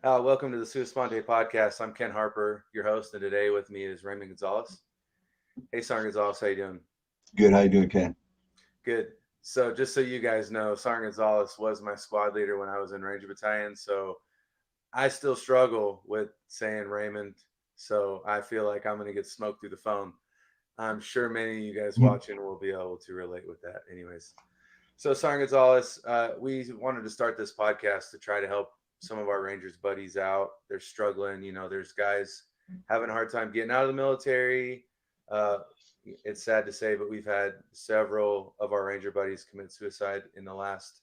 Welcome to the Sua Sponte podcast. I'm Ken Harper, your host, and today with me is Raymond Gonzales. Hey, Sarn Gonzales, how you doing? Good. How you doing, Ken? Good. So, just so you guys know, Sarn Gonzales was my squad leader when I was in Ranger Battalion. So, I still struggle with saying Raymond. So, I feel like I'm going to get smoked through the phone. I'm sure many of you guys watching will be able to relate with that. Anyways, so Sarn Gonzales, we wanted to start this podcast to try to help some of our Rangers buddies out. They're struggling. There's guys having a hard time getting out of the military. Uh, it's sad to say, but we've had several of our Ranger buddies commit suicide in the last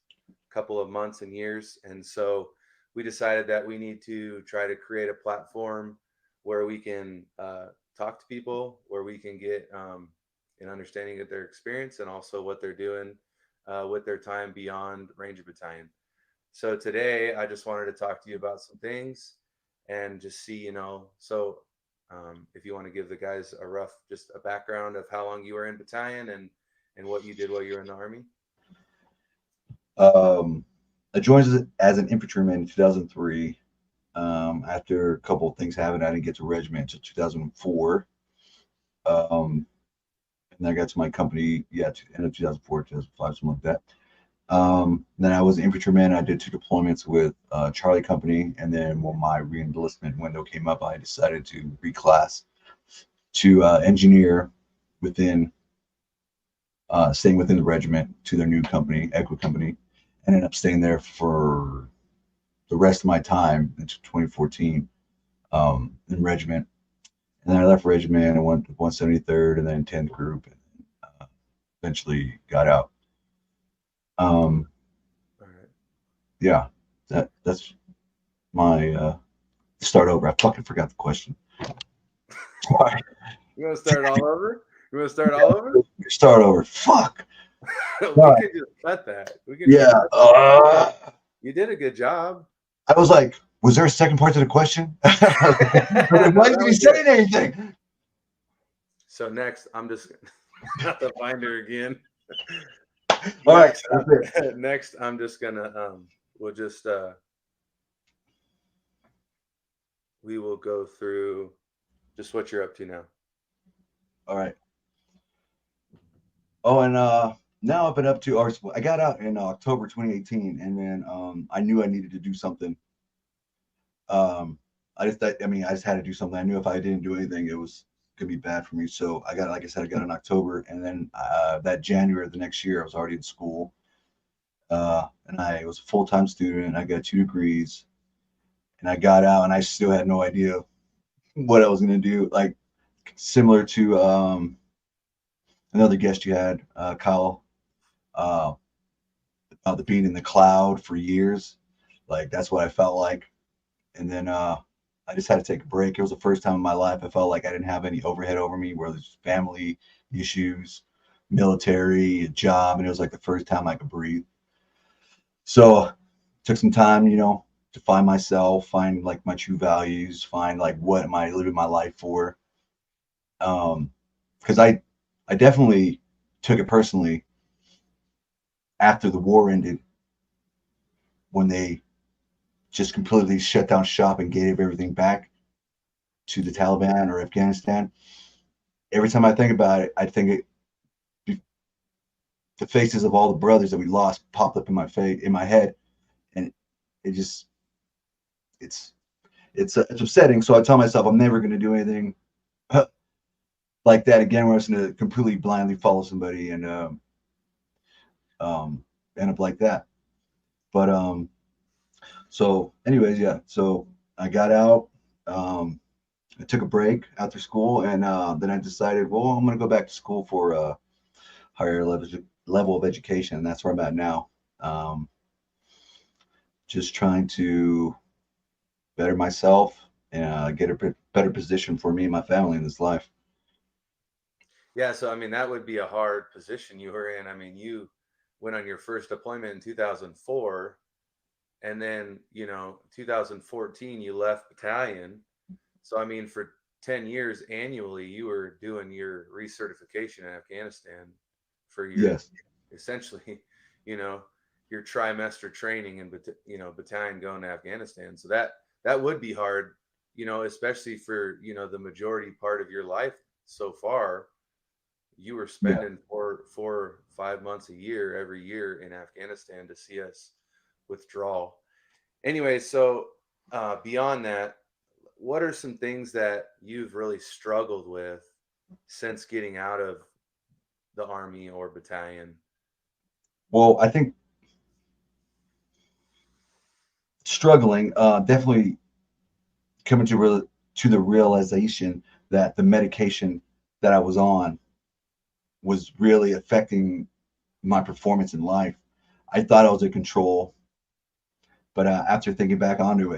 couple of months and years. And so we decided that we need to try to create a platform where we can talk to people, where we can get an understanding of their experience and also what they're doing with their time beyond Ranger Battalion. So today, I just wanted to talk to you about some things and just see, if you want to give the guys a rough, just a background of how long you were in battalion and what you did while you were in the army. I joined as an infantryman in 2003. After a couple of things happened, I didn't get to regiment until 2004. Um, and then I got to my company, end of 2004, 2005, something like that. Then I was an infantryman. I did 2 deployments with Charlie Company, and then when my re-enlistment window came up, I decided to reclass to engineer within, staying within the regiment to their new company, Equa Company, and ended up staying there for the rest of my time into 2014 in regiment. And then I left regiment and went to 173rd and then 10th group, and eventually got out. All right. Yeah, that's my start over. I fucking forgot the question. Sorry. You want to start all over? You want to start all over? Start over. Fuck. We Sorry. could just cut that. We could just Yeah. cut that. You did a good job. I was like, was there a second part to the question? I was like, why No, didn't you say anything? So next, I'm just not the binder again. All right. Next, I'm just gonna we'll just we will go through just what you're up to now. All right. Oh, and now I've been up to I got out in October 2018, and then I knew I needed to do something. I just had to do something. I knew if I didn't do anything, it was gonna be bad for me. So like I said, I got in October, and then that January of the next year, I was already in school, and I was a full-time student. I got 2 degrees, and I got out, and I still had no idea what I was gonna do. Like similar to another guest you had, Kyle, uh, about the being in the cloud for years. Like that's what I felt like. And then I just had to take a break. It was the first time in my life I felt like I didn't have any overhead over me, where there's family issues, military, a job, and it was like the first time I could breathe. So took some time, to find myself, find like my true values, find like what am I living my life for. Because I definitely took it personally after the war ended, when they just completely shut down shop and gave everything back to the Taliban or Afghanistan. Every time I think about it, I think the faces of all the brothers that we lost popped up in my head, and it just it's it's upsetting. So I tell myself I'm never going to do anything like that again, where I was going to completely blindly follow somebody and end up like that. But so anyways, yeah. So I got out. I took a break after school, and then I decided, well, I'm going to go back to school for a higher level of education, and that's where I'm at now. Um, just trying to better myself and get a better position for me and my family in this life. Yeah, so I mean that would be a hard position you were in. I mean, you went on your first deployment in 2004, and then 2014 you left battalion. So I mean, for 10 years annually, you were doing your recertification in Afghanistan for your Yes. essentially, you know, your trimester training in battalion going to Afghanistan. So that would be hard, especially for, the majority part of your life so far. You were Yeah. spending 4, 4, 5 months a year every year in Afghanistan to see us withdraw. Anyway, so beyond that, what are some things that you've really struggled with since getting out of the army or battalion? Well, I think struggling, definitely coming to the realization that the medication that I was on was really affecting my performance in life. I thought I was in control, but after thinking back to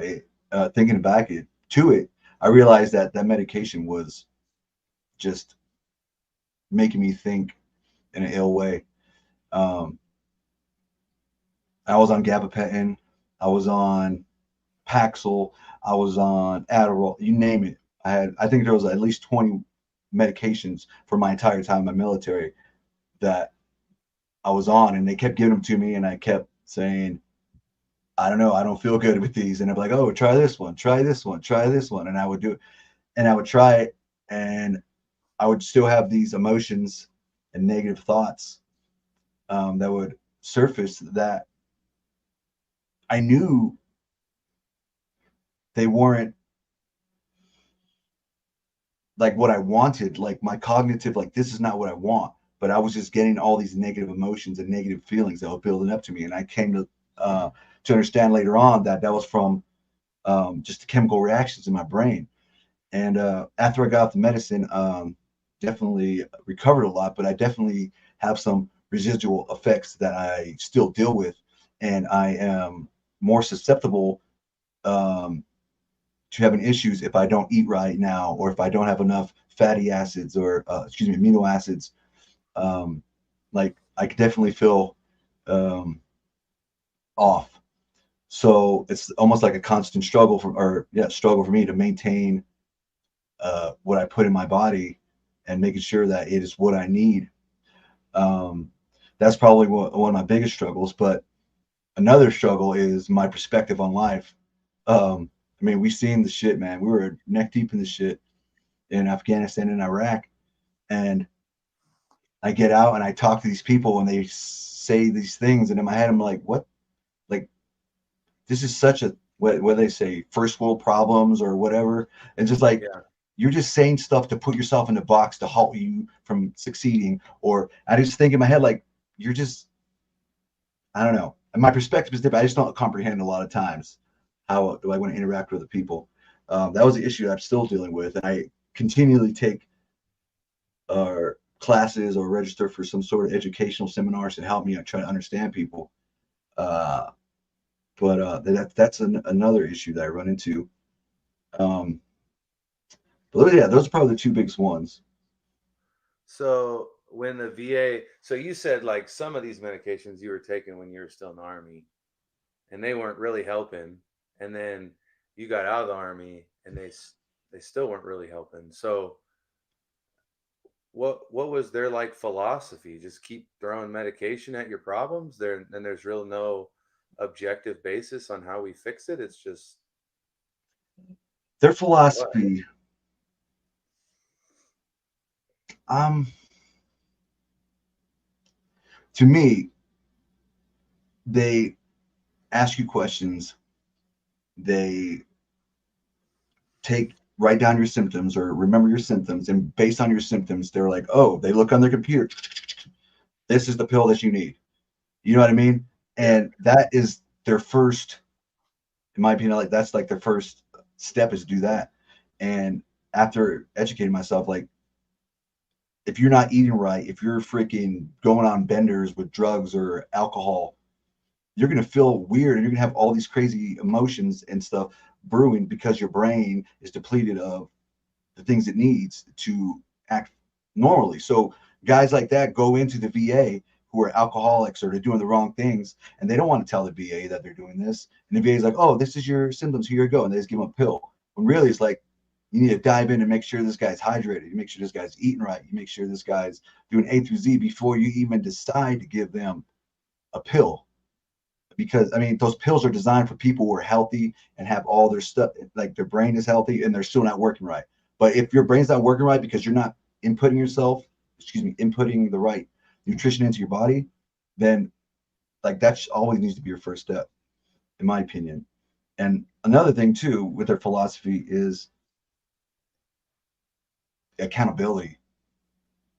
it, I realized that that medication was just making me think in an ill way. Um, I was on gabapentin, I was on Paxil, I was on Adderall, you name it. I think there was at least 20 medications for my entire time in my military that I was on, and they kept giving them to me, and I kept saying, I don't know, I don't feel good with these, and I'm like, oh, try this one, try this one, try this one, and I would do it, and I would try it, and I would still have these emotions and negative thoughts that would surface that I knew they weren't like what I wanted, like my cognitive, like this is not what I want. But I was just getting all these negative emotions and negative feelings that were building up to me, and I came to understand later on that that was from just the chemical reactions in my brain. And after I got off the medicine, definitely recovered a lot, but I definitely have some residual effects that I still deal with, and I am more susceptible um, to having issues if I don't eat right now, or if I don't have enough fatty acids or excuse me, amino acids. Um, like I could definitely feel um, off. So it's almost like a constant struggle for me to maintain what I put in my body and making sure that it is what I need. Um, that's probably one of my biggest struggles. But another struggle is my perspective on life. I mean, we've seen the shit, man. We were neck deep in the shit in Afghanistan and Iraq. And I get out and I talk to these people and they say these things. And in my head, I'm like, what? Like, this is such a, what they say, first world problems or whatever. And just like, Yeah. you're just saying stuff to put yourself in a box to halt you from succeeding. Or I just think in my head, like, you're just, I don't know. And my perspective is different. I just don't comprehend a lot of times how do I want to interact with the people. That was the issue I'm still dealing with. And I continually take classes or register for some sort of educational seminars to help me try to understand people. Uh, but that's another issue that I run into. Um, but yeah, those are probably the two biggest ones. So when the VA, so you said like some of these medications you were taking when you were still in the army, and they weren't really helping, and then you got out of the army, and they still weren't really helping. So what was their like philosophy? Just keep throwing medication at your problems there, and there's real no objective basis on how we fix it. It's just Their what? philosophy, um, to me, they ask you questions. They write down your symptoms or remember your symptoms, and based on your symptoms, they're like, oh, they look on their computer. This is the pill that you need. You know what I mean? Yeah. And that is their first, in my opinion, like that's like their first step is to do that. And after educating myself, like if you're not eating right, if you're freaking going on benders with drugs or alcohol, you're gonna feel weird and you're gonna have all these crazy emotions and stuff brewing because your brain is depleted of the things it needs to act normally. So guys like that go into the VA who are alcoholics or they're doing the wrong things, and they don't want to tell the VA that they're doing this. And the VA is like, "Oh, this is your symptoms. Here you go," and they just give them a pill. When really, it's like you need to dive in and make sure this guy's hydrated. You make sure this guy's eating right. You make sure this guy's doing A through Z before you even decide to give them a pill. because I mean those pills are designed for people who are healthy and have all their stuff, like their brain is healthy and they're still not working right. But if your brain's not working right because you're not inputting the right nutrition into your body, then like that's always needs to be your first step, in my opinion. And another thing too with their philosophy is accountability.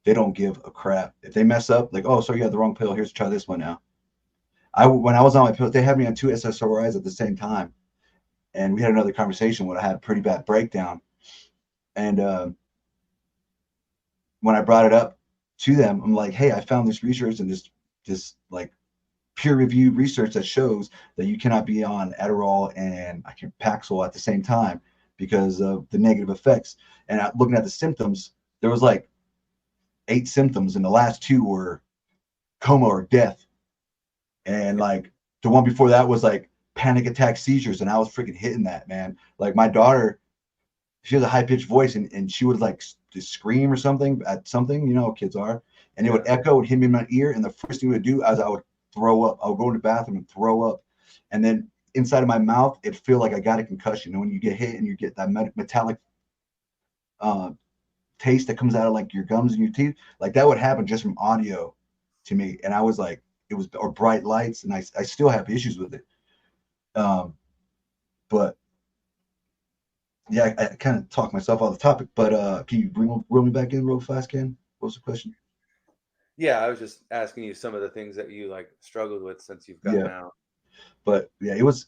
They don't give a crap if they mess up. Like, oh, so you had the wrong pill. Here's try this one now. When I was on my pills, they had me on two SSRIs at the same time, and we had another conversation when I had a pretty bad breakdown. And when I brought it up to them, I'm like, hey, I found this research and this like peer reviewed research that shows that you cannot be on Adderall and Paxil at the same time because of the negative effects. And looking at the symptoms, there was like 8 symptoms, and the last 2 were coma or death. And like the one before that was like panic attack seizures, and I was freaking hitting that, man. Like my daughter, she has a high pitched voice, and she would like just scream or something at something, you know, kids are, and it would echo and hit me in my ear. And the first thing it would do is I would throw up. I would go in the bathroom and throw up, and then inside of my mouth, it'd feel like I got a concussion. And when you get hit and you get that metallic uh, taste that comes out of like your gums and your teeth, like that would happen just from audio to me. And I was like, it was or bright lights, and I still have issues with it. Um, but yeah, I kind of talked myself off the topic, but can you reel me back in real fast, Ken? What was the question? Yeah, I was just asking you some of the things that you like struggled with since you've gotten Yeah, out. but yeah, it was.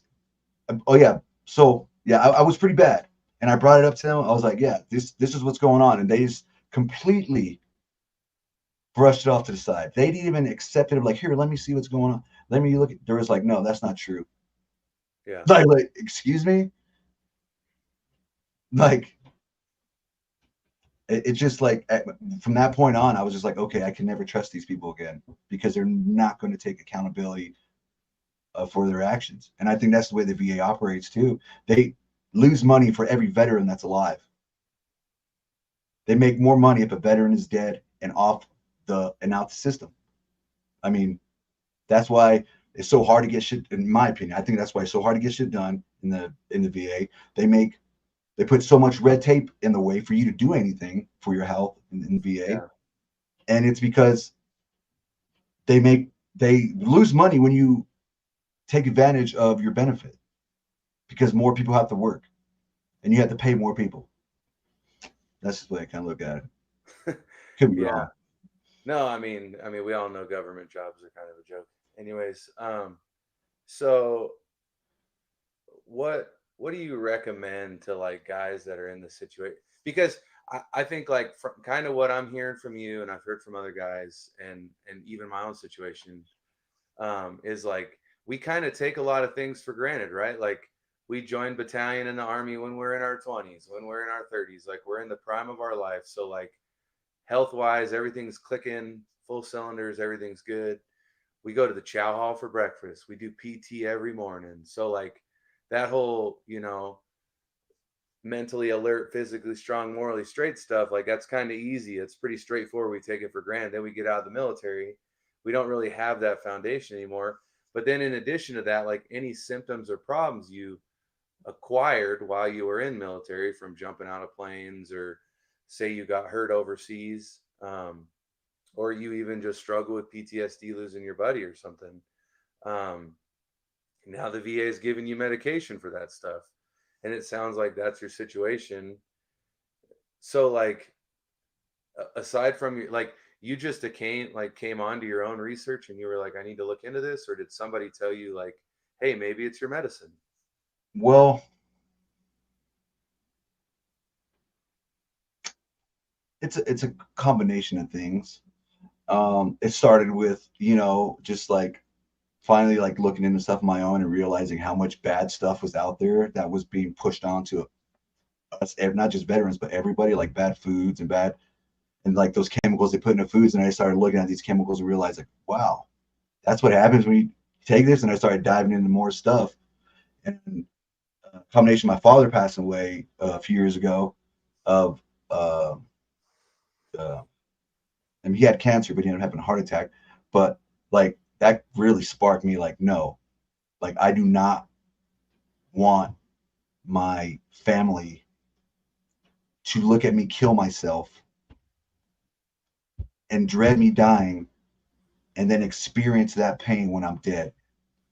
Oh yeah, so yeah, I was pretty bad, and I brought it up to them. I was like, yeah, this is what's going on, and they just completely brushed it off to the side. They didn't even accept it. Of like, here, let me see what's going on. Let me look. There was like, no, that's not true. Yeah. Like, excuse me, like it's just like from that point on, I was just like, okay, I can never trust these people again because they're not going to take accountability for their actions. And I think that's the way the VA operates too. They lose money for every veteran that's alive. They make more money if a veteran is dead and off and out the system. I mean, that's why it's so hard to get shit. In my opinion, I think that's why it's so hard to get shit done in the VA. They put so much red tape in the way for you to do anything for your health in VA, Yeah. and it's because they lose money when you take advantage of your benefit because more people have to work and you have to pay more people. That's the way I kind of look at it. Could be Yeah. wrong. No, I mean, we all know government jobs are kind of a joke. Anyways, so what do you recommend to like guys that are in the situation? Because I think like from kind of what I'm hearing from you, and I've heard from other guys, and even my own situation, is like we kind of take a lot of things for granted, right? Like we joined battalion in the army when we're in our 20s, when we're in our 30s, like we're in the prime of our life. So like health wise, everything's clicking, full cylinders, everything's good. We go to the chow hall for breakfast. We do PT every morning. So like that whole, mentally alert, physically strong, morally straight stuff, like that's kind of easy. It's pretty straightforward. We take it for granted. Then we get out of the military. We don't really have that foundation anymore. But then in addition to that, like any symptoms or problems you acquired while you were in military from jumping out of planes, or say you got hurt overseas, or you even just struggle with PTSD losing your buddy or something. Um, Now the VA is giving you medication for that stuff. And it sounds like that's your situation. So like aside from your like you just came onto your own research and you were like, I need to look into this, or did somebody tell you like, hey, maybe it's your medicine? Well, it's a combination of things. It started with just like finally like looking into stuff on my own and realizing how much bad stuff was out there that was being pushed onto us, not just veterans but everybody, like bad foods and like those chemicals they put in the foods. And I started looking at these chemicals and realized like, wow, that's what happens when you take this. And I started diving into more stuff. And a combination, my father passing away a few years ago of uh, uh, I mean, he had cancer, but he ended up having a heart attack. But like that really sparked me like, no, Like I do not want my family to look at me kill myself and dread me dying and then experience that pain when I'm dead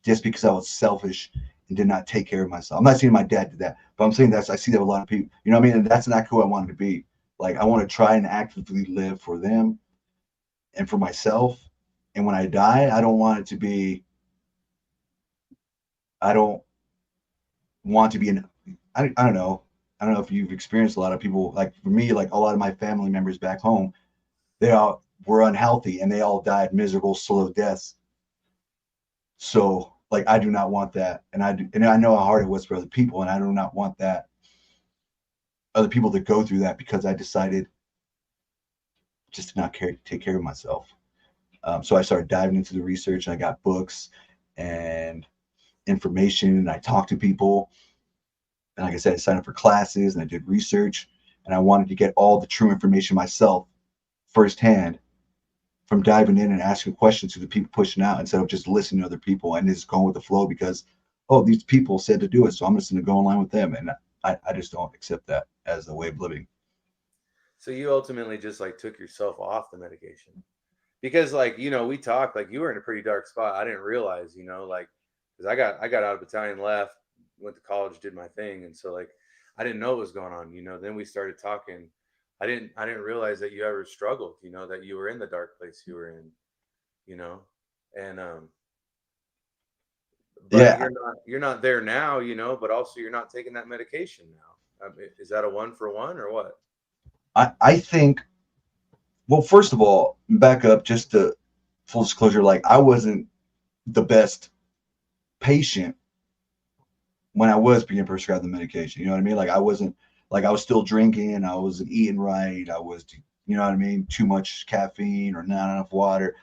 just because I was selfish and did not take care of myself. I'm not saying my dad did that, but I'm saying that's I see that with a lot of people. You know what I mean? And that's not who I wanted to be. Like I want to try and actively live for them and for myself. And when I die, I don't want it to be. I don't want to be an. I don't know. I don't know if you've experienced a lot of people like for me, like a lot of my family members back home, they all were unhealthy and they all died miserable, slow deaths. So like I do not want that, and I know how hard it was for other people, and I do not want that other people to go through that because I decided just to not take care of myself. So I started diving into the research, and I got books and information, and I talked to people, and like I said, I signed up for classes, and I did research, and I wanted to get all the true information myself firsthand from diving in and asking questions to the people pushing out instead of just listening to other people and just going with the flow because, oh, these people said to do it, so I'm just going to go in line with them. And I just don't accept that as a way of living. So you ultimately just like took yourself off the medication because like, we talked like you were in a pretty dark spot. I didn't realize, like, because I got out of battalion, left, went to college, did my thing. And so like, I didn't know what was going on, then we started talking. I didn't realize that you ever struggled, that you were in the dark place you were in, you know, and, but Yeah, you're not there now, but also you're not taking that medication now. Is that a one for one or what? I think, well, first of all, back up just to full disclosure, like I wasn't the best patient when I was being prescribed the medication. You know what I mean? Like I wasn't, like I was still drinking, I wasn't eating right, I was, you know what I mean, too much caffeine or not enough water.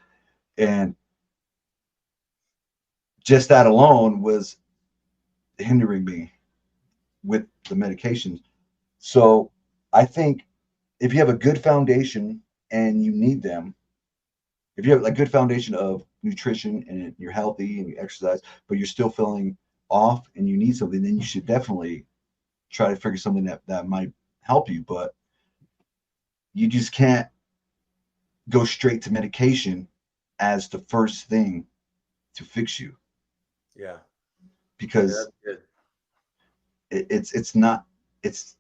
And just that alone was hindering me with the medications. So I think if you have a good foundation and you need them, if you have a good foundation of nutrition and you're healthy and you exercise, but you're still feeling off and you need something, then you should definitely try to figure something that might help you. But you just can't go straight to medication as the first thing to fix you Yeah. Yeah, because that's good. it's not it's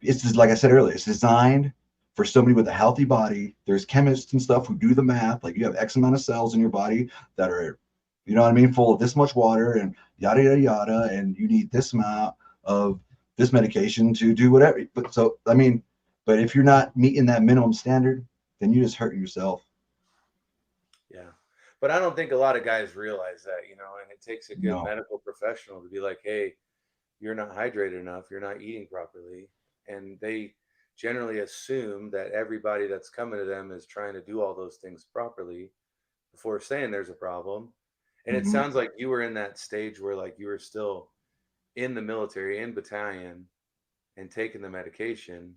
just like I said earlier, it's designed for somebody with a healthy body. There's chemists and stuff who do the math. Like you have X amount of cells in your body that are, you know what I mean, full of this much water and yada yada yada, and you need this amount of this medication to do whatever. But so I mean, but if you're not meeting that minimum standard, then you just hurt yourself. Yeah. But I don't think a lot of guys realize that, and it takes a good No. medical professional to be like, hey, you're not hydrated enough, you're not eating properly. And they generally assume that everybody that's coming to them is trying to do all those things properly before saying there's a problem. And it Mm-hmm. sounds like you were in that stage where like you were still in the military, in battalion, and taking the medication.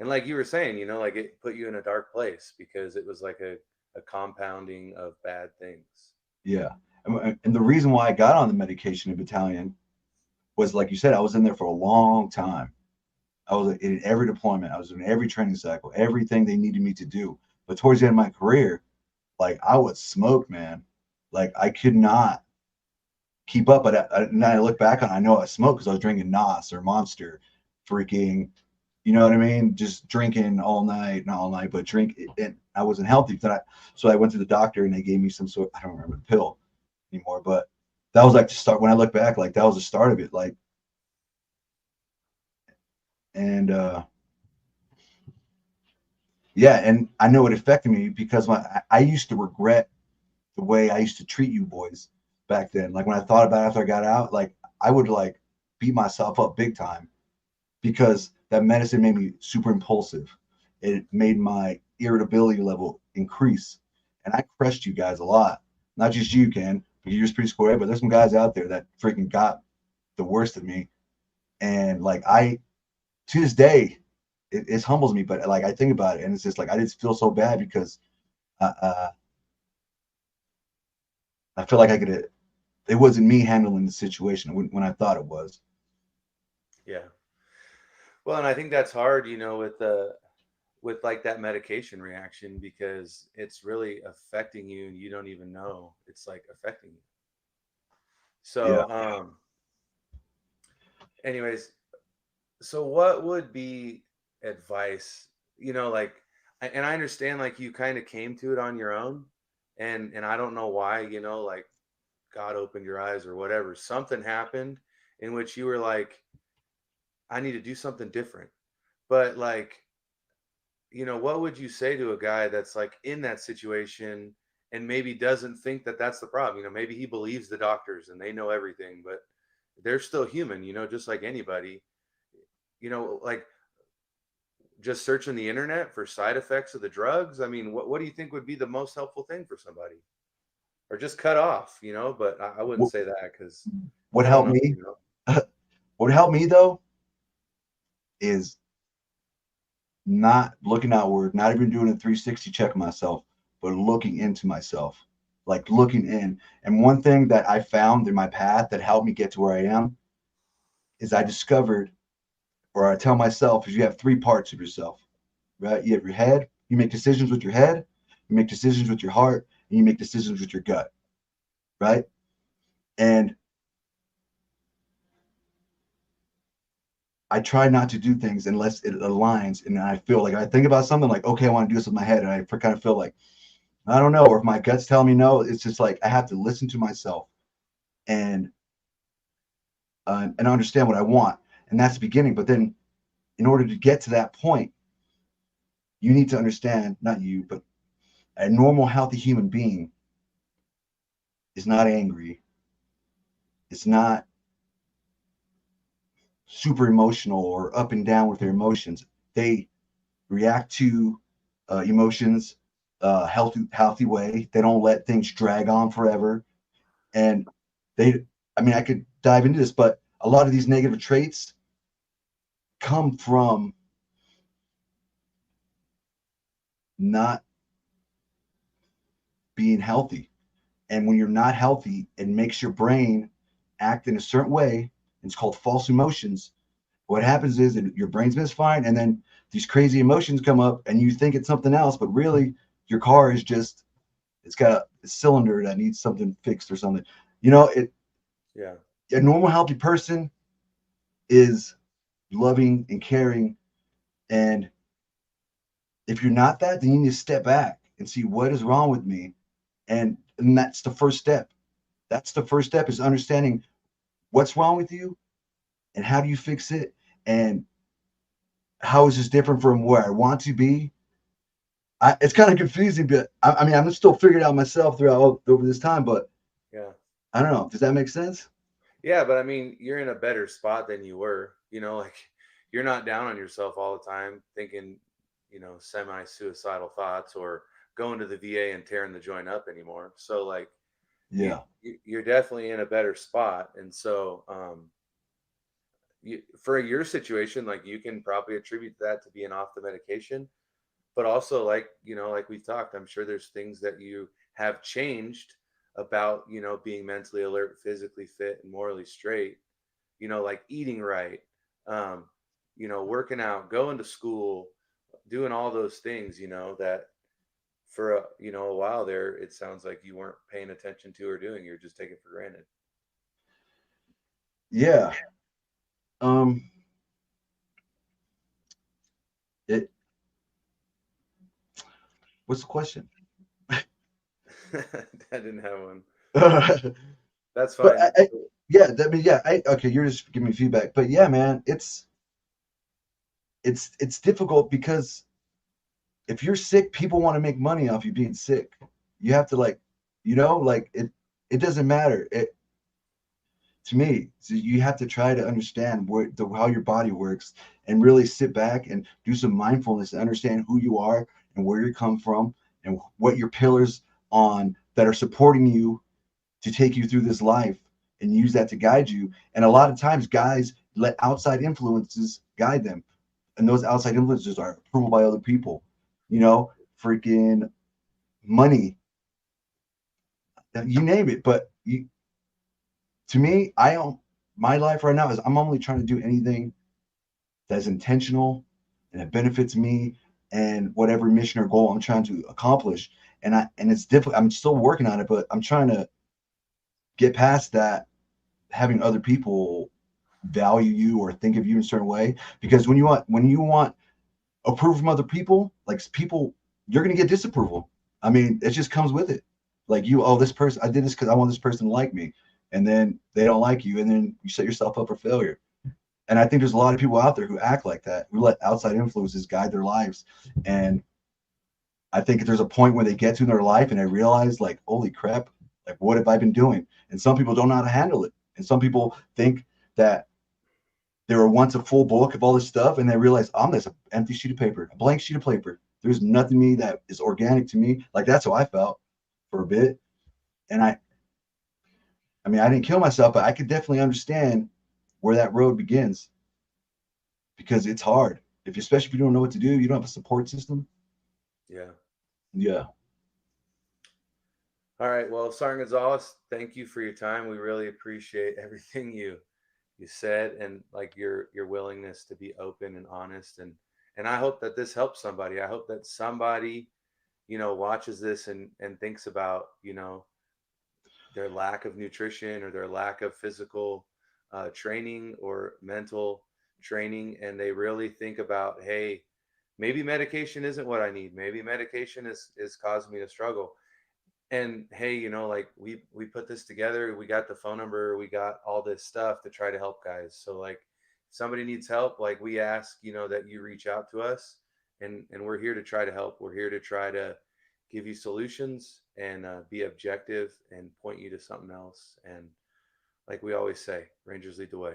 And like you were saying, like it put you in a dark place because it was like a compounding of bad things. Yeah. And the reason why I got on the medication in battalion was like you said, I was in there for a long time. I was in every deployment. I was in every training cycle, everything they needed me to do. But towards the end of my career, like I was smoked, man. Like I could not keep up. But now I look back on, I know I smoked because I was drinking Nos or Monster, freaking, you know what I mean? Just drinking all night, not all night, but drink. And I wasn't healthy. So I went to the doctor and they gave me some sort. I don't remember the pill anymore, but that was like the start. When I look back, like that was the start of it. Like and yeah, and I know it affected me because I used to regret the way I used to treat you boys back then. Like when I thought about it after I got out, like I would like beat myself up big time because that medicine made me super impulsive. It made my irritability level increase. And I crushed you guys a lot. Not just you, Ken, but you're just pretty square, but there's some guys out there that freaking got the worst of me. And like to this day, it humbles me, but like I think about it and it's just like I just feel so bad because uh, uh, I feel like I could it wasn't me handling the situation when I thought it was. Yeah. Well, and I think that's hard, with the with like that medication reaction because it's really affecting you and you don't even know it's like affecting you. Yeah. So, anyways, so what would be advice, like, and I understand like you kind of came to it on your own, and I don't know why, like God opened your eyes or whatever. Something happened in which you were like, I need to do something different. But like, what would you say to a guy that's like in that situation and maybe doesn't think that that's the problem? Maybe he believes the doctors and they know everything, but they're still human, just like anybody. Like just searching the internet for side effects of the drugs. I mean, what do you think would be the most helpful thing for somebody? Or just cut off, but I wouldn't What, say that because what I don't helped know, me? What helped me though is not looking outward, not even doing a 360 check of myself, but looking into myself, like looking in. And one thing that I found in my path that helped me get to where I am is I discovered, or I tell myself, is you have three parts of yourself, right? You have your head, you make decisions with your head, you make decisions with your heart, and you make decisions with your gut, right? And I try not to do things unless it aligns. And I feel like I think about something like, okay, I want to do this with my head. And I kind of feel like, I don't know, or if my guts tell me no, it's just like I have to listen to myself and and understand what I want, and that's the beginning. But then, in order to get to that point, you need to understand, not you, but a normal, healthy human being is not angry. It's not super emotional or up and down with their emotions. They react to emotions healthy way. They don't let things drag on forever, and they. I mean, I could dive into this, but a lot of these negative traits come from not being healthy. And when you're not healthy, it makes your brain act in a certain way. It's called false emotions. What happens is that your brain's misfiring, and then these crazy emotions come up, and you think it's something else, but really your car is just it's got a cylinder that needs something fixed or something. It Yeah. a normal healthy person is loving and caring, and if you're not that, then you need to step back and see what is wrong with me, and that's the first step. That's the first step is understanding what's wrong with you and how do you fix it and how is this different from where I want to be. It's kind of confusing, but I mean I'm still figuring it out myself throughout over this time. But Yeah. I don't know. Does that make sense? Yeah, but I mean, you're in a better spot than you were. Like you're not down on yourself all the time thinking, semi-suicidal thoughts or going to the VA and tearing the joint up anymore. So like Yeah. you're definitely in a better spot. And so for your situation, like you can probably attribute that to being off the medication, but also like, like we've talked, I'm sure there's things that you have changed about, being mentally alert, physically fit, and morally straight, like eating right, um, working out, going to school, doing all those things, that for a while there, it sounds like you weren't paying attention to or doing. You're just taking for granted. Yeah. Um. It. What's the question? I didn't have one. but That's fine. yeah. I mean, yeah. Okay. You're just giving me feedback, but yeah, man. It's difficult because if you're sick, people want to make money off you being sick. You have to like it doesn't matter. To me, so you have to try to understand how your body works and really sit back and do some mindfulness and understand who you are and where you come from and what your pillars on that are supporting you to take you through this life and use that to guide you. And a lot of times guys let outside influences guide them, and those outside influences are approval by other people, freaking money, you name it. But To me, I don't. My life right now is I'm only trying to do anything that's intentional and it benefits me and whatever mission or goal I'm trying to accomplish. And it's difficult. I'm still working on it, but I'm trying to get past that having other people value you or think of you in a certain way. Because when you want approval from other people, like people, you're gonna get disapproval. I mean, it just comes with it. Like oh, this person, I did this because I want this person to like me, and then they don't like you, and then you set yourself up for failure. And I think there's a lot of people out there who act like that, who let outside influences guide their lives. And I think there's a point where they get to in their life and they realize, like, holy crap, like, what have I been doing? And some people don't know how to handle it. And some people think that they were once a full book of all this stuff, and they realize I'm this empty sheet of paper, a blank sheet of paper. There's nothing in me that is organic to me. Like, that's how I felt for a bit. And I mean, I didn't kill myself, but I could definitely understand where that road begins because it's hard. Especially if you don't know what to do, you don't have a support system. Yeah. Yeah. All right. Well, Sergeant Gonzalez, thank you for your time. We really appreciate everything you said, and like your willingness to be open and honest, and I hope that this helps somebody. I hope that somebody, watches this and thinks about, their lack of nutrition or their lack of physical training or mental training, and they really think about, hey, maybe medication isn't what I need. Maybe medication is causing me to struggle. And hey, like we put this together, we got the phone number, we got all this stuff to try to help guys. So like, if somebody needs help, like we ask, that you reach out to us, and we're here to try to help. We're here to try to give you solutions and be objective and point you to something else. And like we always say, Rangers lead the way.